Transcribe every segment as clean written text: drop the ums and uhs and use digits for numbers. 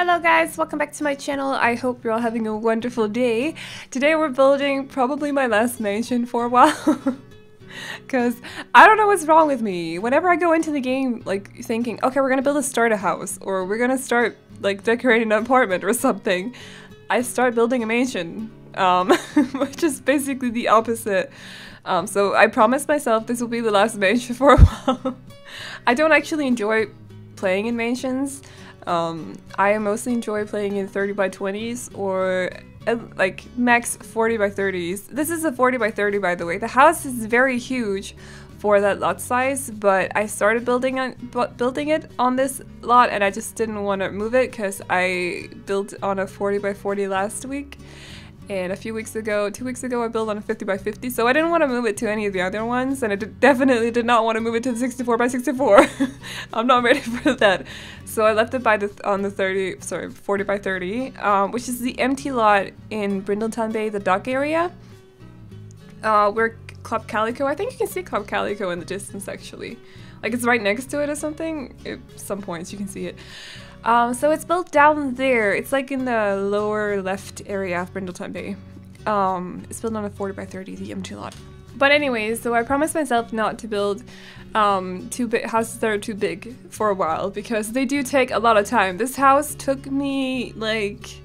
Hello guys, welcome back to my channel. I hope you're all having a wonderful day. Today we're building probably my last mansion for a while. Because I don't know what's wrong with me. Whenever I go into the game like thinking, okay, we're gonna build a starter house or we're gonna start like decorating an apartment or something, I start building a mansion. Which is basically the opposite. So I promised myself this will be the last mansion for a while. I don't actually enjoy playing in mansions. I mostly enjoy playing in 30 by 20s or like max 40 by 30s. This is a 40 by 30 by the way. The house is very huge for that lot size, but I started building it on this lot and I just didn't want to move it because I built on a 40 by 40 last week. And a few weeks ago, 2 weeks ago, I built on a 50 by 50, so I didn't want to move it to any of the other ones, and I definitely did not want to move it to the 64 by 64. I'm not ready for that. So I left it on the 40 by 30, which is the empty lot in Brindleton Bay, the dock area. Where Club Calico, I think you can see Club Calico in the distance actually. Like it's right next to it or something. At some points you can see it. So it's built down there. It's like in the lower left area of Brindleton Bay. It's built on a 40 by 30, the empty lot. But anyways, so I promised myself not to build houses that are too big for a while because they do take a lot of time. This house took me like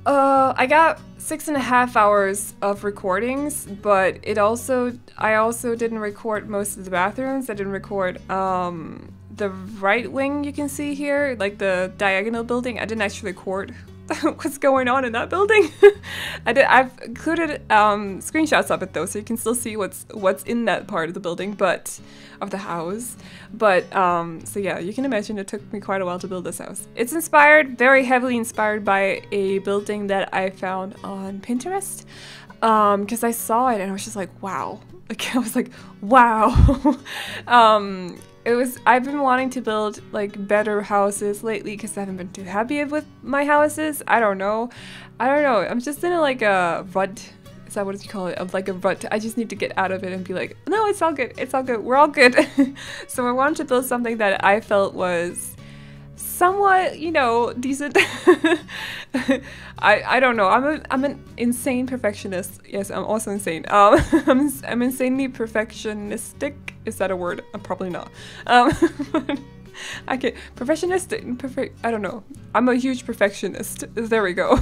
I got 6.5 hours of recordings, but I also didn't record most of the bathrooms. I didn't record the right wing you can see here, like the diagonal building. I didn't actually record what's going on in that building. I've included screenshots of it though, so you can still see what's in that part of the building, but of the house. But so yeah, you can imagine it took me quite a while to build this house. It's very heavily inspired by a building that I found on Pinterest, because I saw it and I was just like, wow. Like I was like, wow. I've been wanting to build like better houses lately because I haven't been too happy with my houses. I don't know. I'm just in like a rut. Is that what you call it? Of like a rut. I just need to get out of it and be like, no, it's all good. It's all good. We're all good. So I wanted to build something that I felt was somewhat, you know, decent. I don't know. I'm an insane perfectionist. Yes, I'm also insane. I'm insanely perfectionistic. Is that a word? I'm probably not. I can't. I don't know. I'm a huge perfectionist. There we go.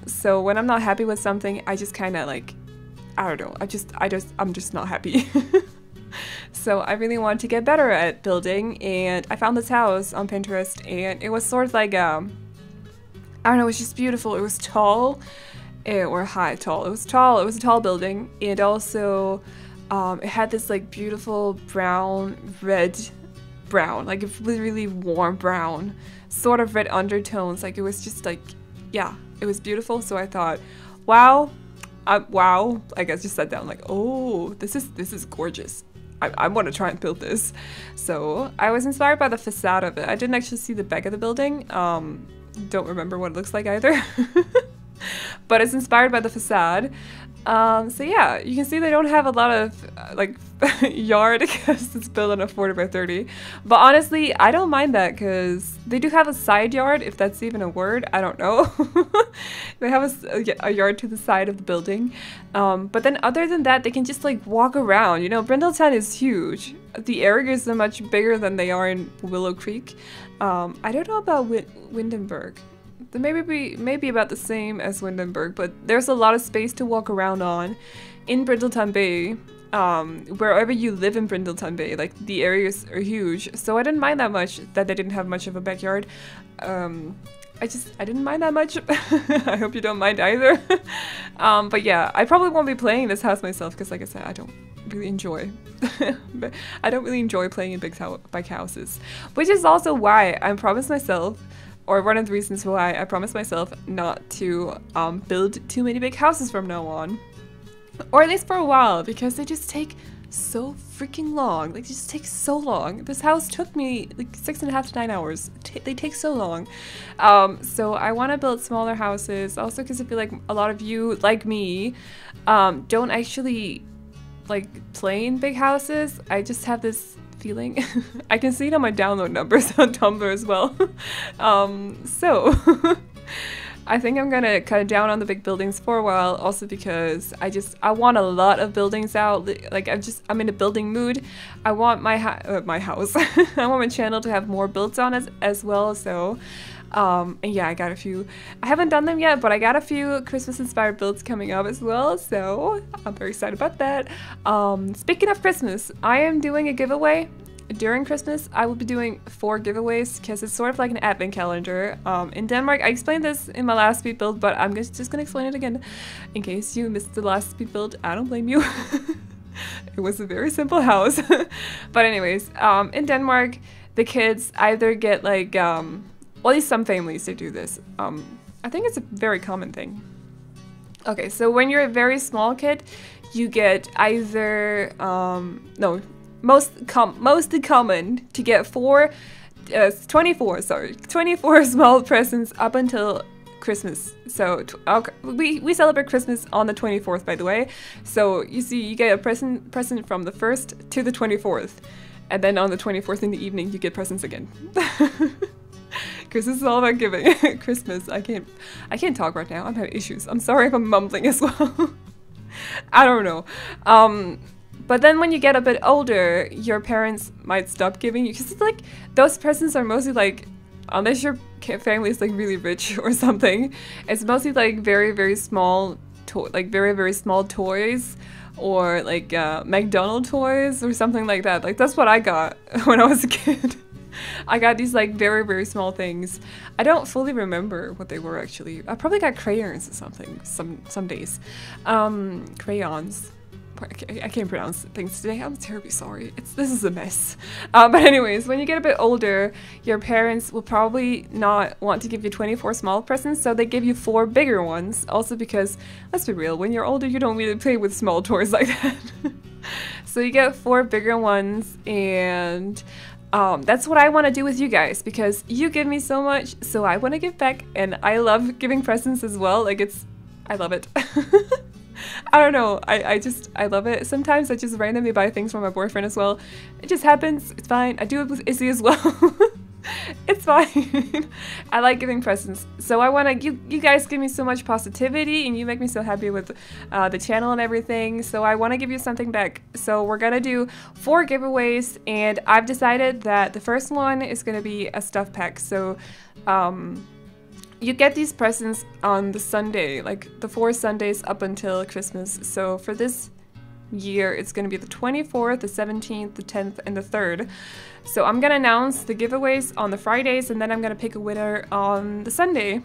So when I'm not happy with something, I just kind of like, I don't know. I'm just not happy. So I really wanted to get better at building, and I found this house on Pinterest, and it was sort of like I don't know, it was just beautiful. It was tall, or tall. It was tall. It was a tall building, and also it had this like beautiful red brown, like a really, really warm brown, sort of red undertones. Like it was just like, yeah, it was beautiful. So I thought, wow, wow. I guess just sat down like, oh, this is gorgeous. I want to try and build this. So I was inspired by the facade of it. I didn't actually see the back of the building. Don't remember what it looks like either. But it's inspired by the facade. So yeah, you can see they don't have a lot of like yard because it's built on a 40 by 30. But honestly, I don't mind that because they do have a side yard, if that's even a word. I don't know. They have a yard to the side of the building. But then other than that, they can just like walk around. You know, Brindleton is huge. The areas are much bigger than they are in Willow Creek. I don't know about Windenburg. They may be about the same as Windenburg, but there's a lot of space to walk around on in Brindleton Bay. Wherever you live in Brindleton Bay, like the areas are huge, so I didn't mind that much that they didn't have much of a backyard. I didn't mind that much. I hope you don't mind either. But yeah, I probably won't be playing this house myself because, like I said, I don't really enjoy playing in big houses, which is also why I promised myself, or one of the reasons why I promised myself not to build too many big houses from now on. Or at least for a while, because they just take so freaking long. Like, they just take so long. This house took me like 6.5 to 9 hours. They take so long. So I want to build smaller houses. Also because I feel like a lot of you, like me, don't actually like plain big houses. I just have this feeling. I can see it on my download numbers on Tumblr as well. So I think I'm gonna cut down on the big buildings for a while, also because I want a lot of buildings out. Like I'm in a building mood. I want my house. I want my channel to have more builds on as well. So and yeah, I got a few. I haven't done them yet, but I got a few Christmas inspired builds coming up as well. So I'm very excited about that. Speaking of Christmas, I am doing a giveaway. During Christmas, I will be doing 4 giveaways because it's sort of like an advent calendar. In Denmark, I explained this in my last speed build, but I'm just gonna explain it again in case you missed the last speed build. I don't blame you. It was a very simple house. But anyways, in Denmark, the kids either get like, well, at least some families, they do this. I think it's a very common thing. Okay, so when you're a very small kid, you get either, no, mostly common to get 24 small presents up until Christmas. So we celebrate Christmas on the 24th, by the way. So you see, you get a present from the 1st to the 24th, and then on the 24th in the evening you get presents again. Christmas is all about giving. Christmas, I can't talk right now. I'm having issues. I'm sorry if I'm mumbling as well. I don't know. But then when you get a bit older, your parents might stop giving you, because it's like those presents are mostly like, unless your family is like really rich or something, it's mostly like very small, very small toys, or like McDonald's toys or something like that. Like that's what I got when I was a kid. I got these like very small things. I don't fully remember what they were actually. I probably got crayons or something some days. Crayons. I can't pronounce things today. I'm terribly sorry. This is a mess. But anyways, when you get a bit older, your parents will probably not want to give you 24 small presents, so they give you 4 bigger ones. Also because, let's be real, when you're older, you don't really play with small toys like that. So you get 4 bigger ones, and that's what I want to do with you guys, because you give me so much, so I want to give back, and I love giving presents as well. Like I love it. I don't know, I love it. Sometimes I just randomly buy things for my boyfriend as well. It just happens, it's fine. I do it with Izzy as well. It's fine. I like giving presents. So I want to, you guys give me so much positivity, and you make me so happy with the channel and everything. So I want to give you something back. So we're going to do 4 giveaways, and I've decided that the first one is going to be a stuff pack. So, you get these presents on the Sunday, like the 4 Sundays up until Christmas. So for this year, it's going to be the 24th, the 17th, the 10th, and the 3rd. So I'm going to announce the giveaways on the Fridays, and then I'm going to pick a winner on the Sunday.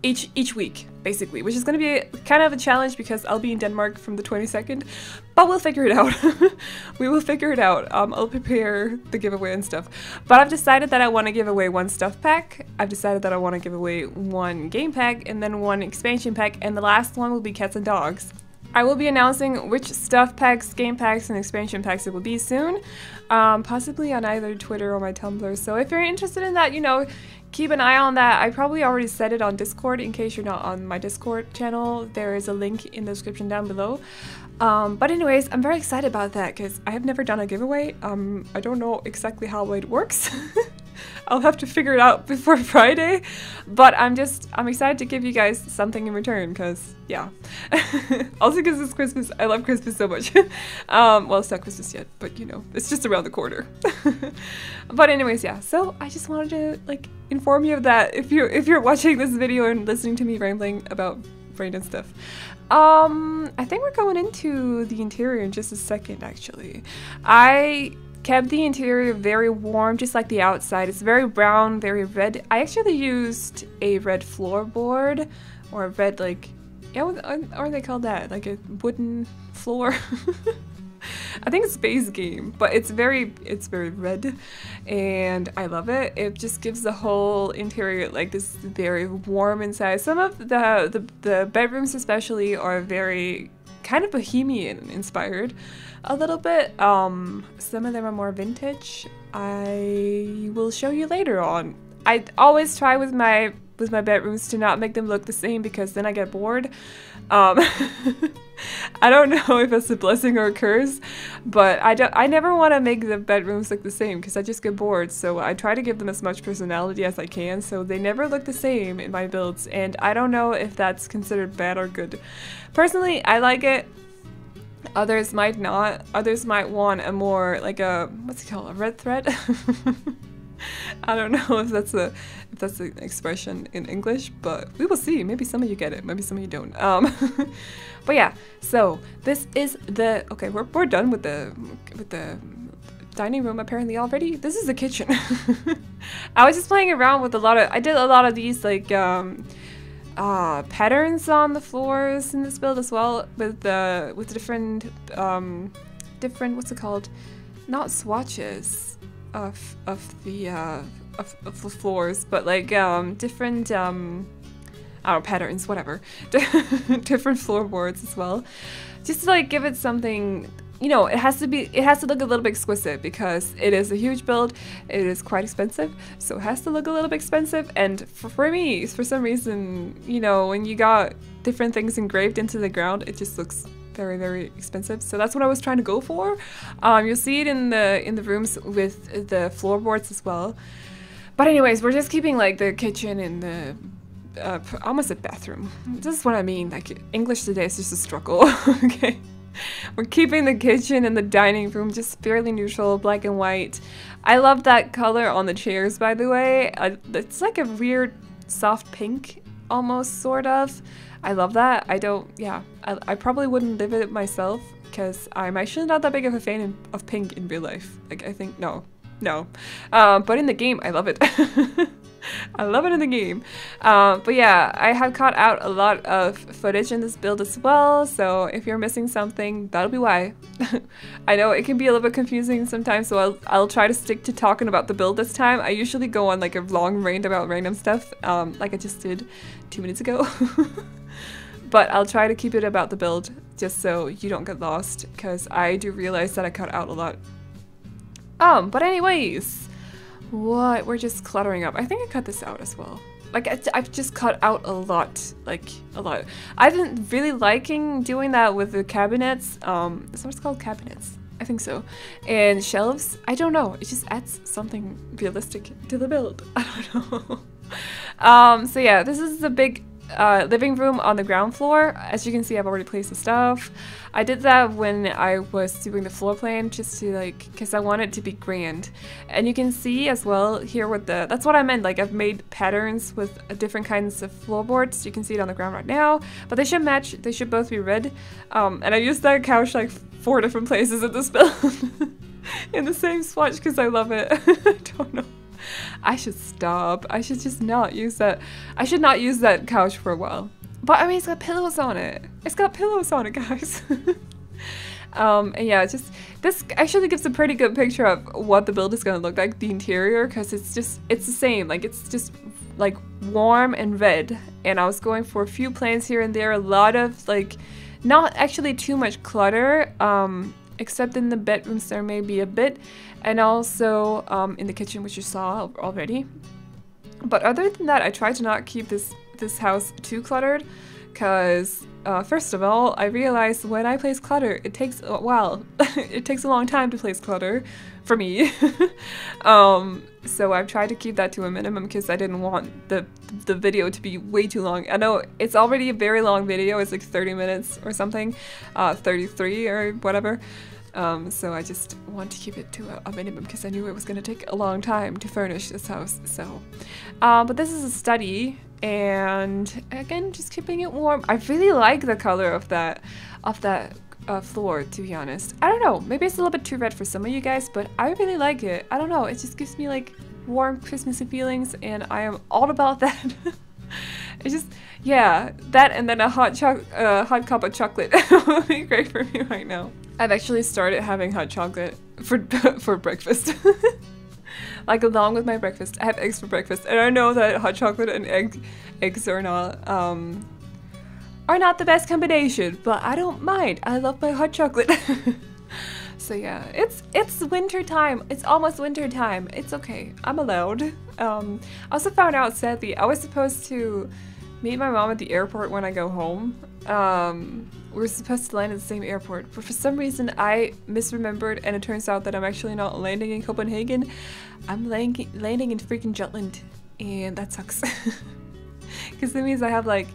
Each week, basically, which is going to be kind of a challenge because I'll be in Denmark from the 22nd, but we'll figure it out. We will figure it out. I'll prepare the giveaway and stuff, but I've decided that I want to give away 1 stuff pack. I've decided that I want to give away 1 game pack and then 1 expansion pack, and the last one will be cats and dogs. I will be announcing which stuff packs, game packs, and expansion packs it will be soon, possibly on either Twitter or my Tumblr. So if you're interested in that, you know, keep an eye on that. I probably already said it on Discord. In case you're not on my Discord channel, there is a link in the description down below. But anyways, I'm very excited about that because I have never done a giveaway. I don't know exactly how it works. I'll have to figure it out before Friday, but I'm excited to give you guys something in return because, yeah. Also because it's Christmas. I love Christmas so much. Well, it's not Christmas yet, but you know, it's just around the corner. But anyways, yeah, so I just wanted to like inform you of that if you're watching this video and listening to me rambling about brain and stuff. I think we're going into the interior in just a second, actually. I kept the interior very warm, just like the outside. It's very brown, very red. I actually used a red floorboard, or a red, like, yeah, what are they called that? Like a wooden floor? I think it's base game, but it's very red, and I love it. It just gives the whole interior like this very warm inside. Some of the bedrooms especially are very kind of bohemian inspired a little bit. Some of them are more vintage. I will show you later on. I always try with my with my bedrooms to not make them look the same, because then I get bored. I don't know if it's a blessing or a curse, but I never want to make the bedrooms look the same because I just get bored. So I try to give them as much personality as I can, so they never look the same in my builds. And I don't know if that's considered bad or good. Personally, I like it. Others might not. Others might want a more like a, what's it called, a red thread. I don't know if that's an expression in English, but we will see. Maybe some of you get it, maybe some of you don't. But yeah, so this is the, okay, we're done with the dining room apparently already. This is the kitchen. I was just playing around with I did a lot of these like patterns on the floors in this build as well, with different what's it called? Not swatches of the floors, but like different I don't know, patterns, whatever. Different floorboards as well. Just to like give it something, you know, it has to look a little bit exquisite because it is a huge build. It is quite expensive, so it has to look a little bit expensive. And for me, for some reason, you know, when you got different things engraved into the ground, it just looks very, very expensive. So that's what I was trying to go for. You'll see it in the rooms with the floorboards as well. But anyways, we're just keeping like the kitchen and the almost a bathroom. This is what I mean. Like English today is just a struggle. Okay. We're keeping the kitchen and the dining room just fairly neutral, black and white. I love that color on the chairs, by the way. It's like a weird soft pink, almost, sort of. I love that. I probably wouldn't live it myself because I'm actually not that big of a fan of pink in real life. Like, I think, no. But in the game, I love it. I love it in the game. But yeah, I have cut out a lot of footage in this build as well, so if you're missing something, that'll be why. I know it can be a little bit confusing sometimes, so I'll try to stick to talking about the build this time. I usually go on like a long rant about random stuff, like I just did 2 minutes ago. But I'll try to keep it about the build, just so you don't get lost, because I do realize that I cut out a lot. But anyways, what? We're just cluttering up. I think I cut this out as well. Like, I've just cut out a lot. Like, a lot. I've been really liking doing that with the cabinets. Is that what it's called? Cabinets. I think so. And shelves. I don't know. It just adds something realistic to the build. I don't know. So yeah, this is the big living room on the ground floor. As you can see, I've already placed the stuff. I did that when I was doing the floor plan, just to like, because I want it to be grand. And you can see as well here with that's what I meant, like I've made patterns with different kinds of floorboards. You can see it on the ground right now, but they should match, they should both be red. And I used that couch like 4 different places in this build in the same swatch because I love it. I don't know. I should stop. I should just not use that. I should not use that couch for a while. But I mean, it's got pillows on it. It's got pillows on it, guys. And yeah, this actually gives a pretty good picture of what the build is gonna look like, the interior, because it's the same. Like, it's just like warm and red. And I was going for a few plants here and there, a lot of like, not actually too much clutter. Except in the bedrooms there may be a bit, and also in the kitchen, which you saw already. But other than that, I try to not keep this house too cluttered, because first of all, I realized when I place clutter, it takes a while. It takes a long time to place clutter for me. So I've tried to keep that to a minimum because I didn't want the video to be way too long. I know it's already a very long video. It's like 30 minutes or something, 33 or whatever. So I just want to keep it to a minimum because I knew it was going to take a long time to furnish this house. So, but this is a study, and again, just keeping it warm. I really like the color of that floor, to be honest. I don't know, maybe it's a little bit too red for some of you guys, but I really like it. I don't know, it just gives me like warm Christmassy feelings, and I am all about that. It's just, yeah, that and then a hot cup of chocolate would be great for me right now. I've actually started having hot chocolate for breakfast. Like, along with my breakfast, I have eggs for breakfast, and I know that hot chocolate and eggs are not the best combination, but I don't mind. I love my hot chocolate. So yeah, it's winter time. It's almost winter time. It's okay. I'm allowed. I also found out, sadly, I was supposed to meet my mom at the airport when I go home. We were supposed to land at the same airport, but for some reason I misremembered, and it turns out that I'm actually not landing in Copenhagen. I'm landing in freaking Jutland, and that sucks. Because that means I have like,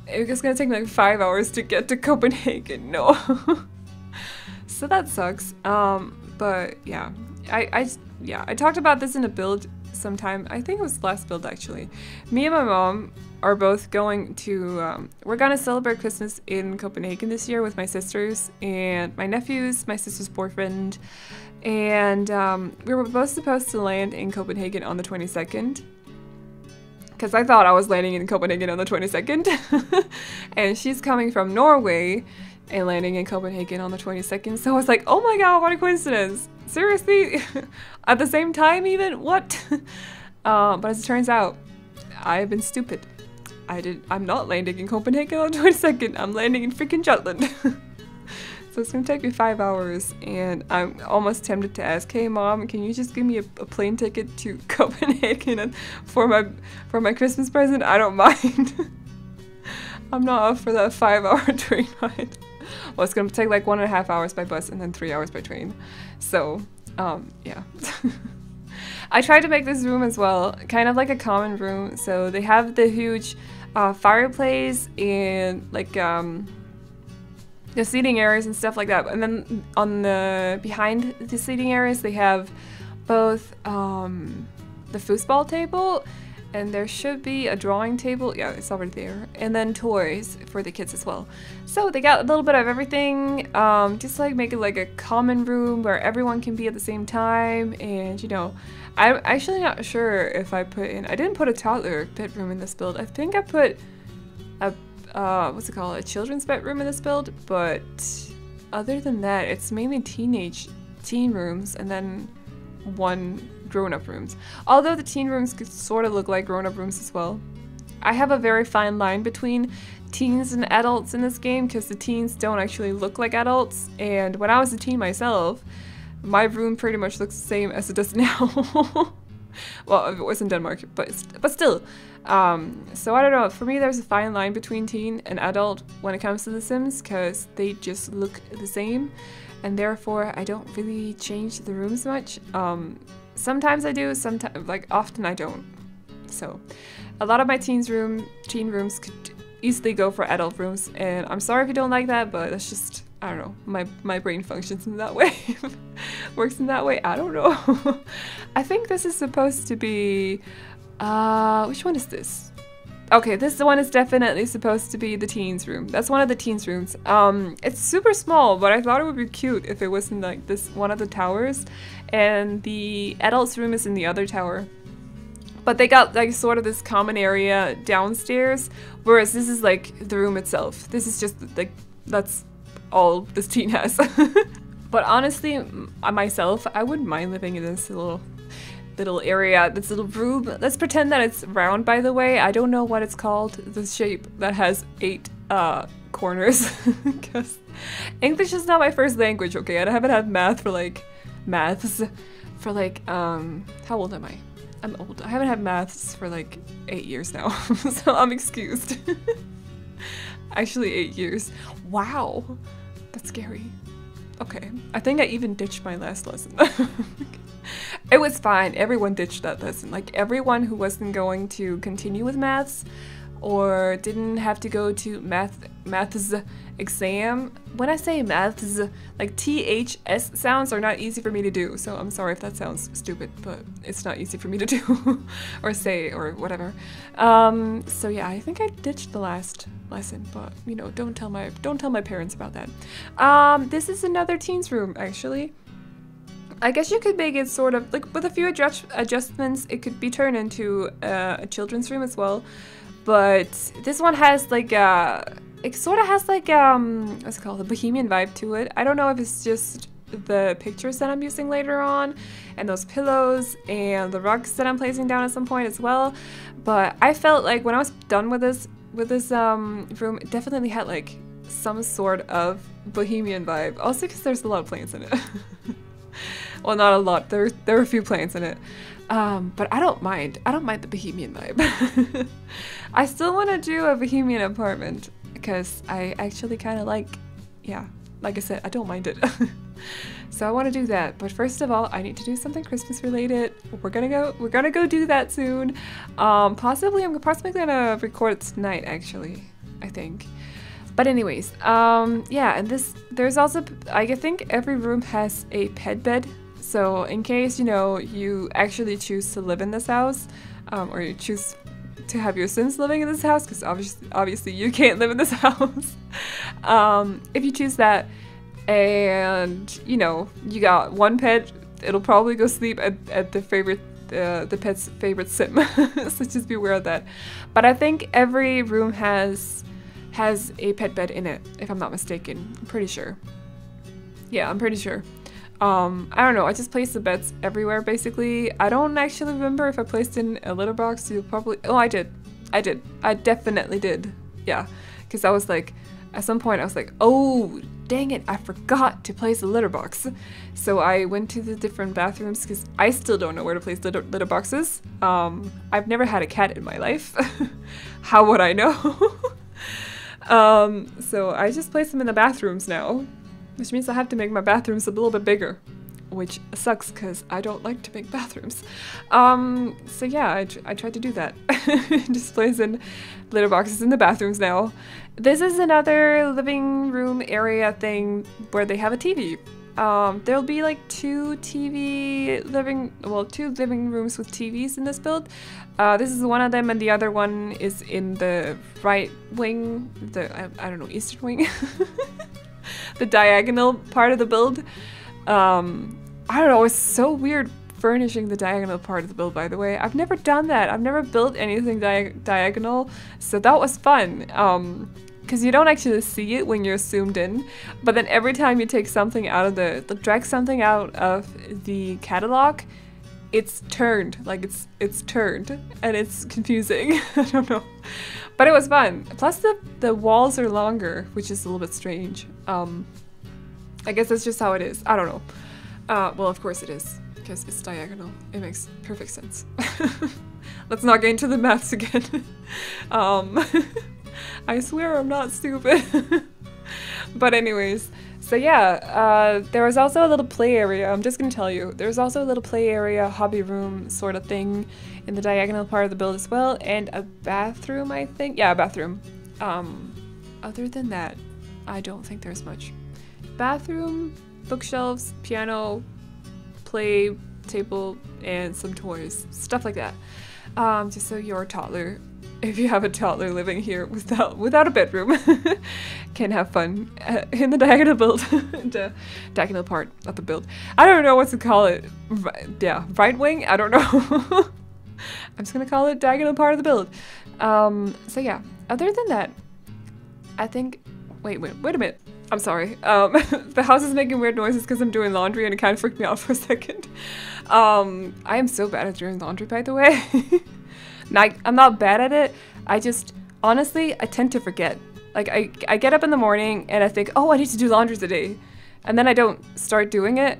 it's gonna take me like 5 hours to get to Copenhagen. No. So that sucks. But yeah, I talked about this in a build sometime. I think it was last build actually. Me and my mom are both going to, we're gonna celebrate Christmas in Copenhagen this year with my sisters and my nephews, my sister's boyfriend, and we were both supposed to land in Copenhagen on the 22nd. Because I thought I was landing in Copenhagen on the 22nd. And she's coming from Norway and landing in Copenhagen on the 22nd. So I was like, oh my god, what a coincidence. Seriously? At the same time even? What? But as it turns out, I've been stupid. I'm not landing in Copenhagen on the 22nd. I'm landing in freaking Jutland. So it's gonna take me 5 hours, and I'm almost tempted to ask, hey mom, can you just give me a plane ticket to Copenhagen for my Christmas present? I don't mind. I'm not up for that 5-hour train ride. Well, it's gonna take like 1.5 hours by bus and then 3 hours by train. So, yeah. I tried to make this room as well, kind of like a common room. So they have the huge fireplace and like the seating areas and stuff like that. And then on the behind the seating areas, they have both the foosball table, and there should be a drawing table. Yeah, it's already there. And then toys for the kids as well. So they got a little bit of everything, just like make it like a common room where everyone can be at the same time. And you know, I'm actually not sure if I didn't put a toddler bedroom in this build. I think I put a what's it called, a children's bedroom in this build, but other than that, it's mainly teen rooms and then one grown-up rooms. Although the teen rooms could sort of look like grown-up rooms as well. I have a very fine line between teens and adults in this game because the teens don't actually look like adults, and when I was a teen myself, my room pretty much looks the same as it does now. Well, it was in Denmark, but still. So I don't know, for me there's a fine line between teen and adult when it comes to The Sims, because they just look the same, and therefore I don't really change the rooms much. Sometimes I do, sometimes, like often I don't. So a lot of my teen rooms could easily go for adult rooms, and I'm sorry if you don't like that, but that's just, I don't know, my brain functions in that way. Works in that way, I don't know. I think this is supposed to be, which one is this? Okay, this one is definitely supposed to be the teens room. That's one of the teens rooms. It's super small, but I thought it would be cute if it was in like this one of the towers, and the adults room is in the other tower. But they got like sort of this common area downstairs, whereas this is like the room itself. This is just like, that's all this teen has. But honestly, myself, I wouldn't mind living in this little area, this little room. Let's pretend that it's round, by the way. I don't know what it's called, the shape that has 8 corners. Because English is not my first language, okay? I haven't had maths for like, how old am I? I'm old. I haven't had maths for like 8 years now, so I'm excused. Actually 8 years. Wow, that's scary. Okay, I think I even ditched my last lesson. It was fine, everyone ditched that lesson. Like everyone who wasn't going to continue with maths or didn't have to go to maths exam. When I say maths, like THS sounds are not easy for me to do, so I'm sorry if that sounds stupid, but it's not easy for me to do or say or whatever. So yeah, I think I ditched the last lesson, but you know, don't tell my parents about that. This is another teens room actually. I guess you could make it sort of like with a few adjustments, it could be turned into a children's room as well. But this one has like it sort of has like what's it called, a bohemian vibe to it. I don't know if it's just the pictures that I'm using later on, and those pillows and the rugs that I'm placing down at some point as well. But I felt like when I was done with this room, it definitely had like some sort of bohemian vibe. Also because there's a lot of plants in it. Well, not a lot. There are a few plants in it. But I don't mind. I don't mind the bohemian vibe. I still want to do a bohemian apartment because I actually kind of like, yeah, like I said, I don't mind it. So I want to do that. But first of all, I need to do something Christmas related. We're gonna go do that soon. I'm possibly gonna record it tonight actually, I think. But anyways, yeah, and there's also, I think every room has a pet bed. So in case, you know, you actually choose to live in this house, or you choose to have your Sims living in this house, because obviously you can't live in this house. If you choose that, and you know, you got one pet, it'll probably go sleep at the pet's favorite sim. So just be aware of that. But I think every room has a pet bed in it, if I'm not mistaken. I'm pretty sure. Yeah, I'm pretty sure. I don't know, I just placed the beds everywhere basically. I don't actually remember if I placed in a litter box. You'll probably, oh, I did. I definitely did. Yeah, because I was like, at some point I was like, oh, dang it, I forgot to place a litter box. So I went to the different bathrooms because I still don't know where to place litter boxes. I've never had a cat in my life. How would I know? So I just placed them in the bathrooms now, which means I have to make my bathrooms a little bit bigger, which sucks because I don't like to make bathrooms. So yeah, I tried to do that. Just placing litter boxes in the bathrooms now. This is another living room area thing where they have a TV. There'll be like two living rooms with TVs in this build. This is one of them, and the other one is in the right wing, I don't know, eastern wing. The diagonal part of the build. I don't know, it's so weird furnishing the diagonal part of the build, by the way. I've never done that. I've never built anything diagonal, so that was fun. Because you don't actually see it when you're zoomed in, but then every time you take something out of drag something out of the catalog, it's turned, like it's turned, and it's confusing. I don't know. But it was fun. Plus the walls are longer, which is a little bit strange. I guess that's just how it is. I don't know. Well, of course it is, because it's diagonal. It makes perfect sense. Let's not get into the maths again. I swear I'm not stupid. But anyways, so yeah, there was also a little play area. I'm just gonna tell you, there's also a little play area, hobby room sort of thing in the diagonal part of the build as well, and a bathroom, I think. Yeah, a bathroom. Other than that, I don't think there's much. Bathroom, bookshelves, piano, play table, and some toys, stuff like that. Just so your toddler, if you have a toddler living here without a bedroom, can have fun in the diagonal build, the diagonal part of the build. I don't know what to call it. Yeah, right wing? I don't know. I'm just gonna call it diagonal part of the build. So yeah, other than that, I think, wait a minute. I'm sorry. The house is making weird noises because I'm doing laundry and it kind of freaked me out for a second. I am so bad at doing laundry, by the way. I'm not bad at it. I just, honestly, I tend to forget. Like, I get up in the morning and I think, oh, I need to do laundry today. And then I don't start doing it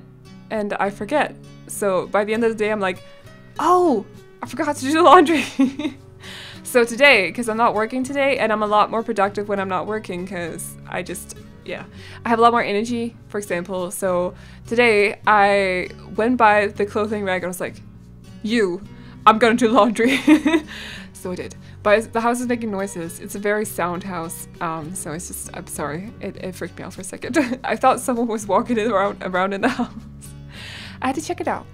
and I forget. So by the end of the day, I'm like, oh, I forgot to do the laundry. So today, because I'm not working today, and I'm a lot more productive when I'm not working because I have a lot more energy, for example. So today I went by the clothing rack and I was like, I'm gonna do laundry. So I did. But the house is making noises. It's a very sound house. So it's just, I'm sorry. It freaked me out for a second. I thought someone was walking around in the house. I had to check it out.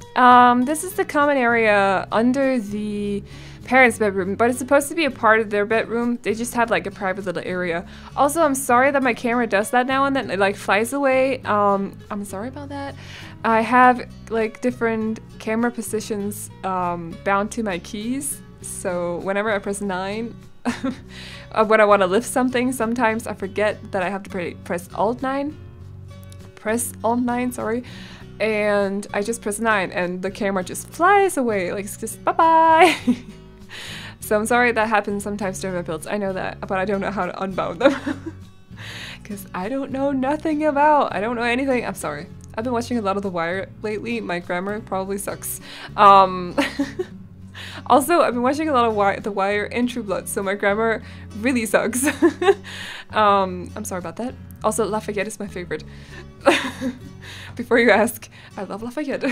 This is the common area under the parents' bedroom, but it's supposed to be a part of their bedroom. They just have like a private little area. Also, I'm sorry that my camera does that now and then. It like flies away. I'm sorry about that. I have like different camera positions bound to my keys. So whenever I press 9, when I want to lift something, sometimes I forget that I have to press Alt 9. Press Alt 9, sorry. And I just press 9 and the camera just flies away. Like, it's just bye-bye. So I'm sorry that happens sometimes during my builds. I know that, but I don't know how to unbound them. Because I don't know anything. I'm sorry. I've been watching a lot of The Wire lately. My grammar probably sucks. Also, I've been watching a lot of The Wire and True Blood, so my grammar really sucks. I'm sorry about that. Also, Lafayette is my favorite. Before you ask, I love Lafayette.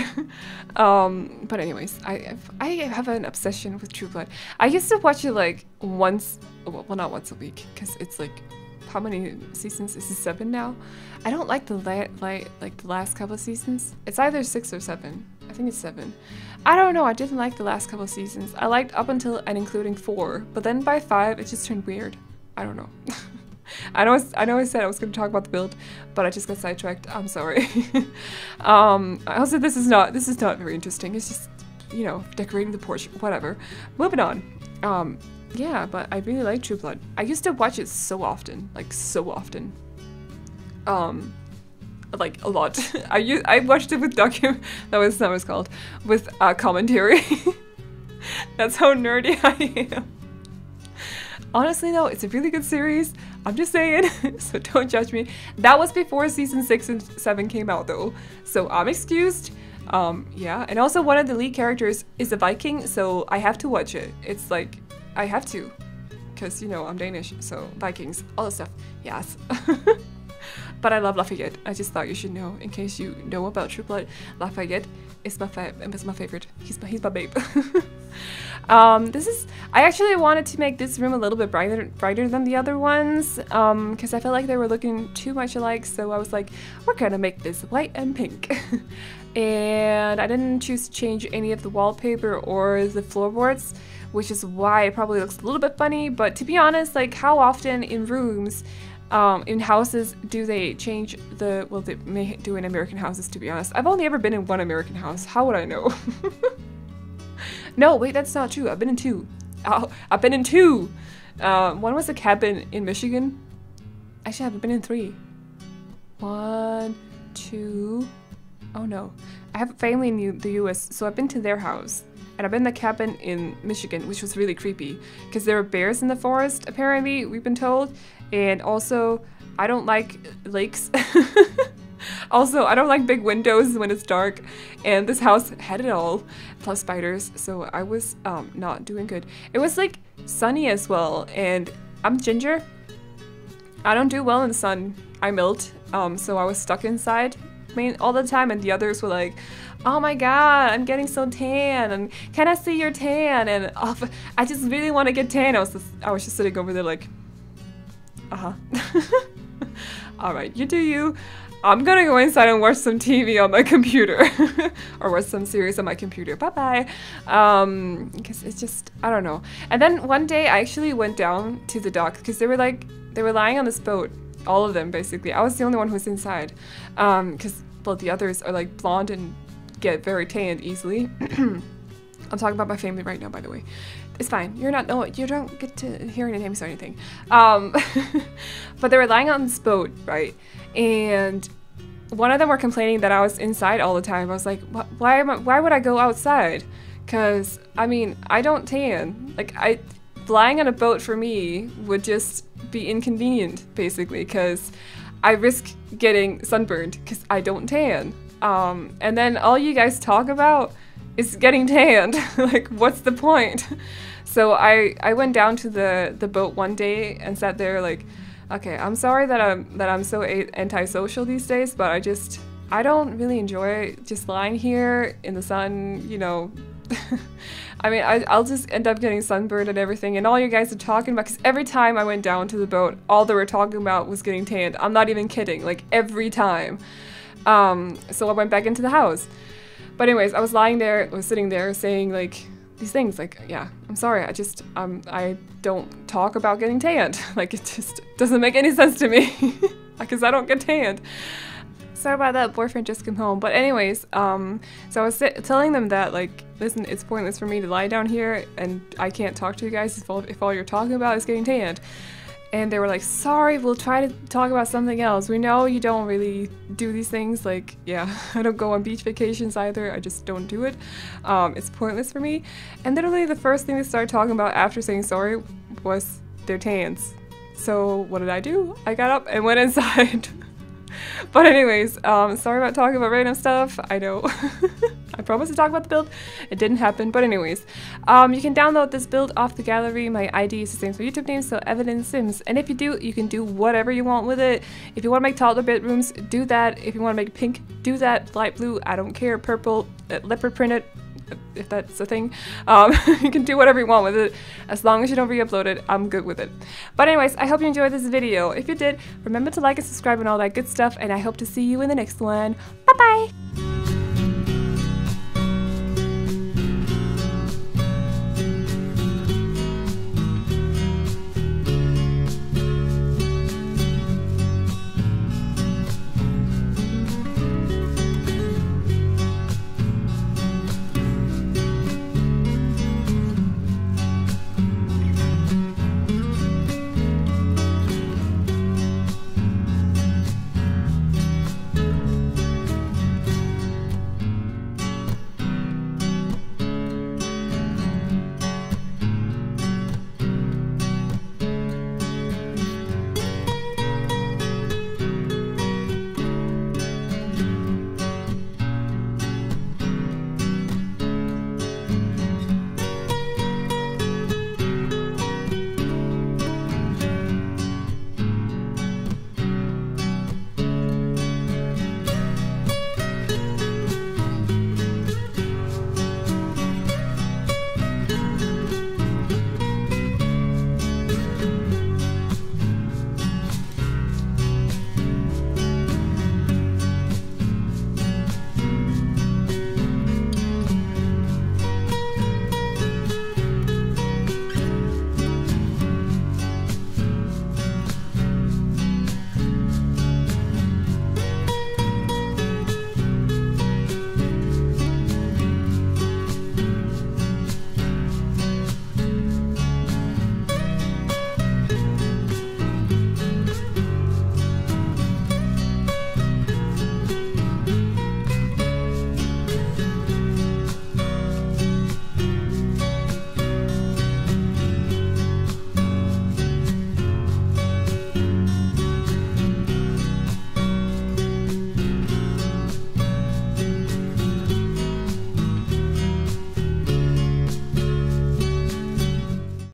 But anyways, I have an obsession with True Blood. I used to watch it like once, well not once a week, because it's like, how many seasons? Is it 7 now? I don't like the last couple of seasons. It's either 6 or 7. I think it's 7. I don't know, I didn't like the last couple of seasons. I liked up until and including 4, but then by 5 it just turned weird. I don't know. I know I said I was going to talk about the build, but I just got sidetracked. I'm sorry. Also, this is not very interesting. It's just, you know, decorating the porch, whatever. Moving on. Yeah, but I really like True Blood. I used to watch it so often, like so often. Like a lot. I watched it with that was what it was called, with commentary. That's how nerdy I am. Honestly though, it's a really good series. I'm just saying, so don't judge me. That was before season 6 and 7 came out though, so I'm excused. Yeah, and also one of the lead characters is a Viking, so I have to watch it. It's like, I have to, because, you know, I'm Danish, so Vikings, all that stuff, yes. But I love Lafayette. I just thought you should know, in case you know about True Blood. Lafayette is my favorite. He's my babe. I actually wanted to make this room a little bit brighter than the other ones, because I felt like they were looking too much alike, so I was like, we're gonna make this white and pink. And I didn't choose to change any of the wallpaper or the floorboards, which is why it probably looks a little bit funny, but to be honest, like, how often in rooms, in houses do they change well, they may do in American houses, to be honest. I've only ever been in one American house. How would I know? No, wait, that's not true. I've been in 2. Oh, I've been in 2! One was a cabin in Michigan. Actually, I've been in 3. 1, 2... Oh no. I have family in the US, so I've been to their house. And I've been in the cabin in Michigan, which was really creepy. Because there were bears in the forest, apparently, we've been told. And also, I don't like lakes. Also, I don't like big windows when it's dark. And this house had it all, plus spiders. So I was not doing good. It was like sunny as well. And I'm ginger. I don't do well in the sun. I melt. So I was stuck inside all the time. And the others were like, oh my god, I'm getting so tan, and can I see your tan? And I just really want to get tan. I was just sitting over there like, alright, you do you. I'm gonna go inside and watch some TV on my computer. Or watch some series on my computer. Bye-bye. Because it's just, I don't know. And then one day I actually went down to the dock because they were lying on this boat. All of them, basically. I was the only one who was inside. Because, well, the others are like blonde and get very tanned easily. I'm talking about my family right now, by the way. It's fine. You don't get to hear any names or anything. But they were lying on this boat, right? And one of them were complaining that I was inside all the time. I was like, why would I go outside? Because, I mean, I don't tan. Like, lying on a boat for me would just be inconvenient, basically, because I risk getting sunburned because I don't tan. And then all you guys talk about is getting tanned. Like, what's the point? So I went down to the boat one day and sat there like, okay, I'm sorry that I'm so antisocial these days, but I don't really enjoy just lying here in the sun, you know. I mean, I'll just end up getting sunburned and everything, and all you guys are talking about, because every time I went down to the boat, all they were talking about was getting tanned. I'm not even kidding, like every time. So I went back into the house. But anyways, I was sitting there saying like these things like, yeah, I'm sorry, I don't talk about getting tanned. Like, it just doesn't make any sense to me because I don't get tanned. Sorry about that, boyfriend just came home. But anyways, so I was telling them that, like, listen, it's pointless for me to lie down here and I can't talk to you guys if all you're talking about is getting tanned. And they were like, sorry, we'll try to talk about something else. We know you don't really do these things. Like, yeah, I don't go on beach vacations either. I just don't do it. It's pointless for me. And literally the first thing they started talking about after saying sorry was their tans. So what did I do? I got up and went inside. But anyways, sorry about talking about random stuff. I know. I promised to talk about the build. It didn't happen. But anyways, you can download this build off the gallery. My ID is the same as my YouTube name, so Aveline Sims. And if you do, you can do whatever you want with it. If you want to make toddler bedrooms, do that. If you want to make pink, do that. Light blue, I don't care. Purple, leopard printed, if that's a thing. You can do whatever you want with it. As long as you don't re-upload it, I'm good with it. But anyways, I hope you enjoyed this video. If you did, remember to like and subscribe and all that good stuff, and I hope to see you in the next one. Bye bye!